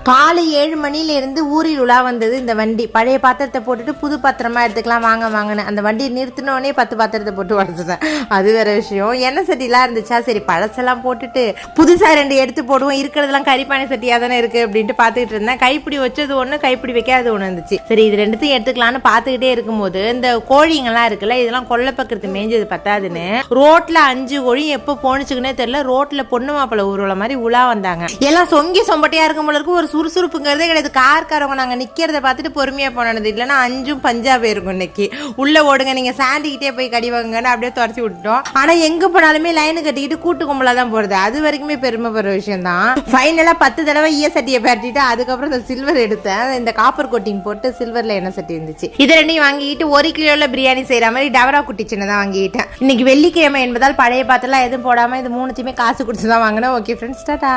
காலை 7 மணிலேருந்து ஊரில் உலா வந்தது இந்த வண்டி. பழைய பாத்திரத்தை போட்டுட்டு புது பாத்திரமா எடுத்துக்கலாம் வாங்கன்னு அந்த வண்டியை நிறுத்தினோடனே 10 பாத்திரத்தை போட்டு உடச்சிட்டேன். அது வேற விஷயம். எண்ணெய் சட்டிலாம் இருந்துச்சா, சரி பழசெல்லாம் போட்டுட்டு புதுசா 2 எடுத்து போடுவோம், இருக்கிறதெல்லாம் கறிப்பானை சட்டியா தானே இருக்கு அப்படின்ட்டு பார்த்துக்கிட்டு இருந்தேன். கைப்பிடி வச்சது ஒன்று, கைப்பிடி வைக்காது ஒன்று இருந்துச்சு. சரி இது 2த்தையும் எடுத்துக்கலான்னு பார்த்துக்கிட்டே இருக்கும்போது இந்த கோழிங்கெல்லாம் இருக்குல்ல, இதெல்லாம் கொல்லை பக்கத்து மேய்ஞ்சது பத்தாதுன்னு ரோட்ல 5 கோழி எப்போ போனுச்சுக்குன்னே தெரியல, ரோட்ல பொண்ணு மாப்பிள்ளை ஊர்வலம் மாதிரி உலா வந்தாங்க. எல்லாம் சொங்கி சொம்பட்டியா இருக்கும் போல இருக்கு. ஒரு சுறுசுறுப்புங்கிறதே கிடையாது. காரவங்க நாங்க நிக்கிறத பார்த்துட்டு பொறுமையா போனது, இல்லைன்னா 5 பஞ்சாப் இருக்கும். இன்னைக்கு உள்ள ஓடுங்க, நீங்க சாண்டிக்கிட்டே போய் கடிவாங்கன்னு அப்படியே துரத்தி விட்டுட்டோம். ஆனா எங்க போனாலுமே லைனு கட்டிக்கிட்டு கூட்டு கும்பலா தான் போறது. அது வரைக்குமே பெருமைப்படுற விஷயம் தான். ஃபைனலா 10 தடவை சட்டியை பரட்டிட்டு அதுக்கப்புறம் இந்த சில்வர் எடுத்தேன். இந்த காப்பர் கோட்டிங் போட்டு சில்வர்ல எண்ணெய் சட்டி இருந்துச்சு. இது 2 வாங்கிட்டு 1 கிலோல பிரியாணி செய்யற மாதிரி டவரா குட்டி சின்னதான் வாங்கிட்டேன். இன்னைக்கு வெள்ளிக்கிழமை என்பதால் பழைய பாத்திரம் எதுவும் போடாம இது 3த்தையுமே காசு கொடுத்துதான் வாங்கினேன். Okay friends, Tata.